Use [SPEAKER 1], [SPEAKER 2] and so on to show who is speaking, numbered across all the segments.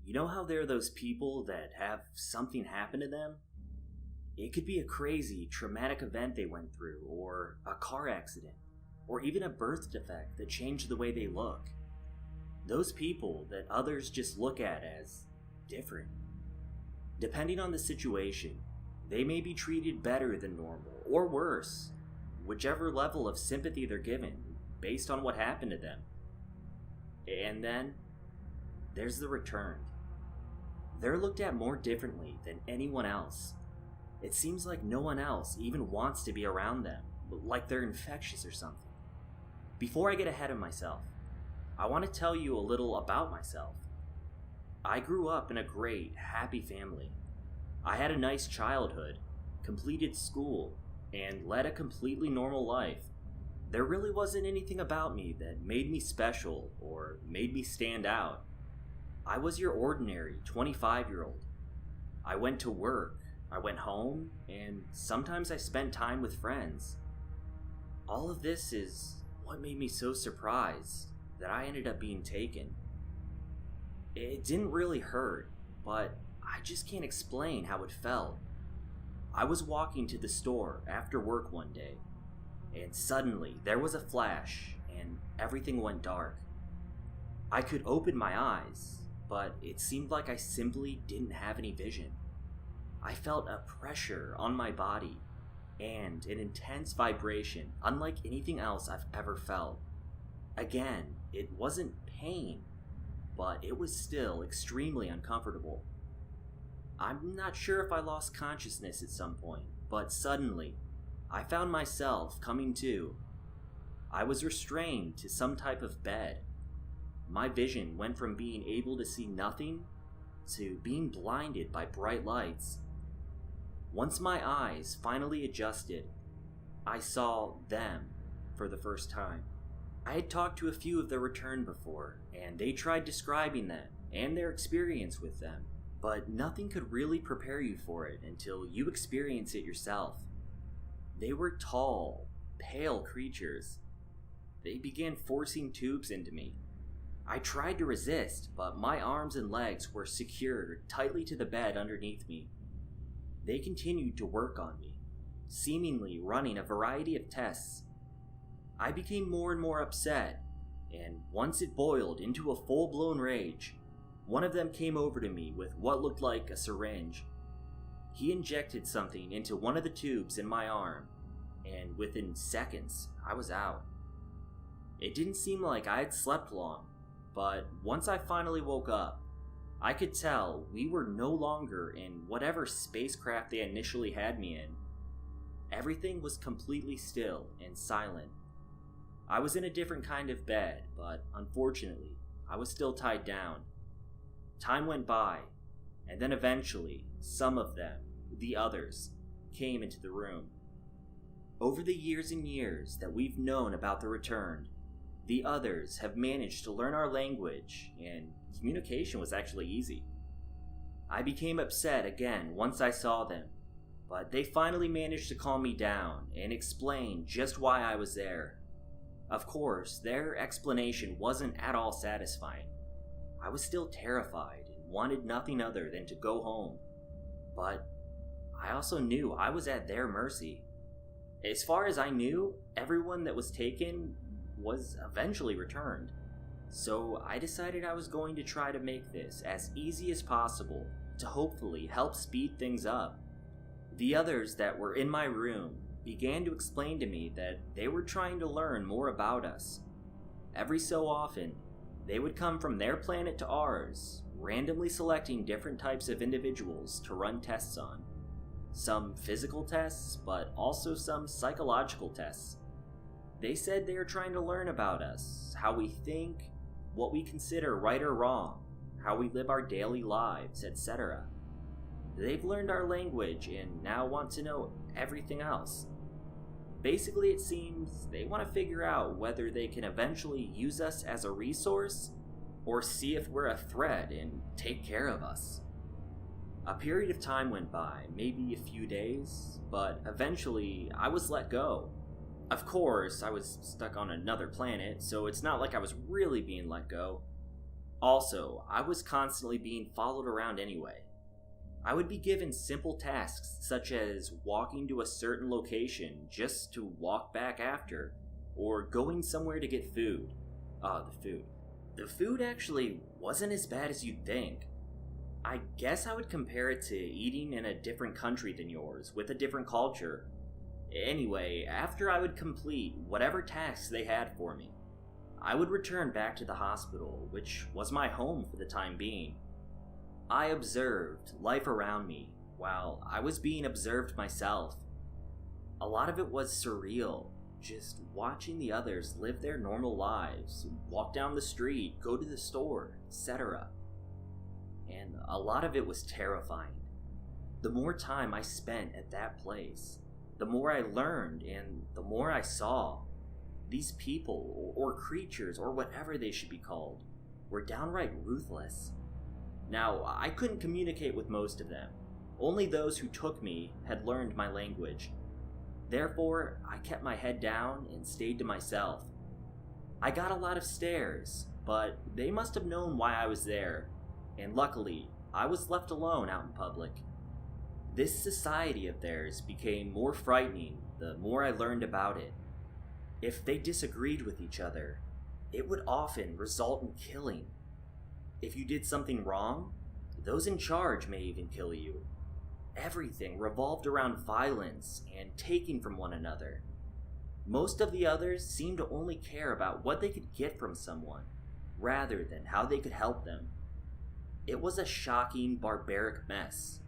[SPEAKER 1] You know how there are those people that have something happen to them? It could be a crazy, traumatic event they went through, or a car accident, or even a birth defect that changed the way they look. Those people that others just look at as different. Depending on the situation, they may be treated better than normal, or worse, whichever level of sympathy they're given, based on what happened to them. And then, there's the returned. They're looked at more differently than anyone else. It seems like no one else even wants to be around them, like they're infectious or something. Before I get ahead of myself, I want to tell you a little about myself. I grew up in a great, happy family. I had a nice childhood, completed school, and led a completely normal life. There really wasn't anything about me that made me special or made me stand out. I was your ordinary 25-year-old. I went to work, I went home, and sometimes I spent time with friends. All of this is what made me so surprised that I ended up being taken. It didn't really hurt, but I just can't explain how it felt. I was walking to the store after work one day, and suddenly there was a flash and everything went dark. I could open my eyes, but it seemed like I simply didn't have any vision. I felt a pressure on my body and an intense vibration unlike anything else I've ever felt. Again, it wasn't pain, but it was still extremely uncomfortable. I'm not sure if I lost consciousness at some point, but suddenly, I found myself coming to. I was restrained to some type of bed. My vision went from being able to see nothing to being blinded by bright lights. Once my eyes finally adjusted, I saw them for the first time. I had talked to a few of the returned before, and they tried describing them and their experience with them, but nothing could really prepare you for it until you experience it yourself. They were tall, pale creatures. They began forcing tubes into me. I tried to resist, but my arms and legs were secured tightly to the bed underneath me. They continued to work on me, seemingly running a variety of tests. I became more and more upset, and once it boiled into a full-blown rage, one of them came over to me with what looked like a syringe. He injected something into one of the tubes in my arm, and within seconds, I was out. It didn't seem like I had slept long, but once I finally woke up, I could tell we were no longer in whatever spacecraft they initially had me in. Everything was completely still and silent. I was in a different kind of bed, but unfortunately, I was still tied down. Time went by, and then eventually, some of them, the others, came into the room. Over the years and years that we've known about the returned, the others have managed to learn our language, and communication was actually easy. I became upset again once I saw them, but they finally managed to calm me down and explain just why I was there. Of course, their explanation wasn't at all satisfying. I was still terrified and wanted nothing other than to go home, but I also knew I was at their mercy. As far as I knew, everyone that was taken was eventually returned, so I decided I was going to try to make this as easy as possible to hopefully help speed things up. The others that were in my room began to explain to me that they were trying to learn more about us. Every so often, they would come from their planet to ours, randomly selecting different types of individuals to run tests on. Some physical tests, but also some psychological tests. They said they are trying to learn about us, how we think, what we consider right or wrong, how we live our daily lives, etc. They've learned our language and now want to know everything else. Basically, it seems they want to figure out whether they can eventually use us as a resource or see if we're a threat and take care of us. A period of time went by, maybe a few days, but eventually I was let go. Of course, I was stuck on another planet, so it's not like I was really being let go. Also, I was constantly being followed around anyway. I would be given simple tasks such as walking to a certain location just to walk back after, or going somewhere to get food. The food. The food actually wasn't as bad as you'd think. I guess I would compare it to eating in a different country than yours, with a different culture. Anyway, after I would complete whatever tasks they had for me, I would return back to the hospital, which was my home for the time being. I observed life around me while I was being observed myself. A lot of it was surreal, just watching the others live their normal lives, walk down the street, go to the store, etc. And a lot of it was terrifying. The more time I spent at that place, the more I learned and the more I saw. These people, or creatures, or whatever they should be called, were downright ruthless. Now, I couldn't communicate with most of them. Only those who took me had learned my language. Therefore, I kept my head down and stayed to myself. I got a lot of stares, but they must have known why I was there, and luckily, I was left alone out in public. This society of theirs became more frightening the more I learned about it. If they disagreed with each other, it would often result in killing. If you did something wrong, those in charge may even kill you. Everything revolved around violence and taking from one another. Most of the others seemed to only care about what they could get from someone, rather than how they could help them. It was a shocking, barbaric mess,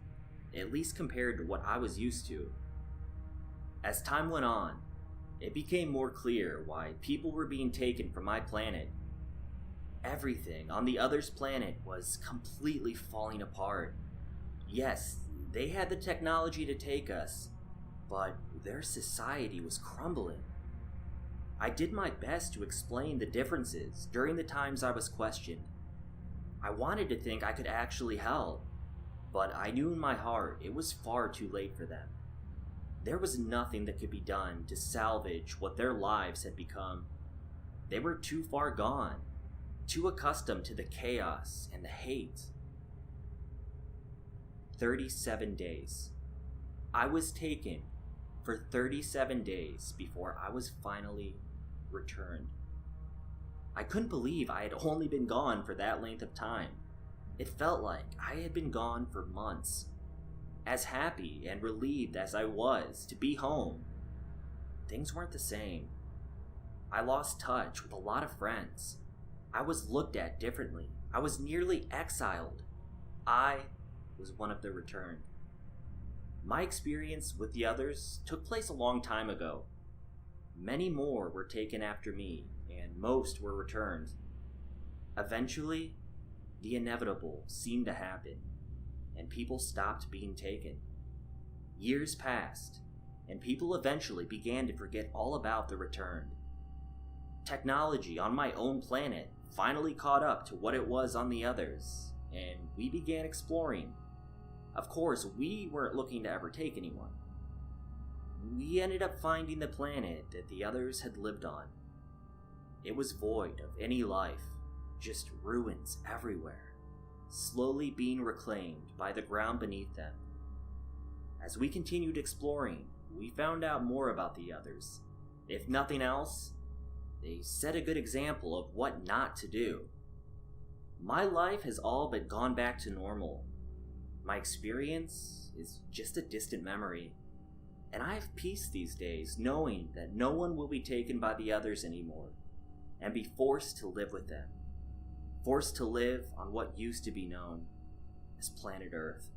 [SPEAKER 1] at least compared to what I was used to. As time went on, it became more clear why people were being taken from my planet. Everything on the other's planet was completely falling apart. Yes, they had the technology to take us, but their society was crumbling. I did my best to explain the differences during the times I was questioned. I wanted to think I could actually help, but I knew in my heart it was far too late for them. There was nothing that could be done to salvage what their lives had become. They were too far gone, too accustomed to the chaos and the hate. 37 days. I was taken for 37 days before I was finally returned. I couldn't believe I had only been gone for that length of time. It felt like I had been gone for months. As happy and relieved as I was to be home, things weren't the same. I lost touch with a lot of friends. I was looked at differently. I was nearly exiled. I was one of the returned. My experience with the others took place a long time ago. Many more were taken after me, and most were returned. Eventually, the inevitable seemed to happen, and people stopped being taken. Years passed, and people eventually began to forget all about the returned. Technology on my own planet finally caught up to what it was on the others, and we began exploring. Of course, we weren't looking to ever take anyone. We ended up finding the planet that the others had lived on. It was void of any life, just ruins everywhere, slowly being reclaimed by the ground beneath them. As we continued exploring, we found out more about the others. If nothing else, they set a good example of what not to do. My life has all but gone back to normal. My experience is just a distant memory, and I have peace these days knowing that no one will be taken by the others anymore, and be forced to live with them. Forced to live on what used to be known as planet Earth.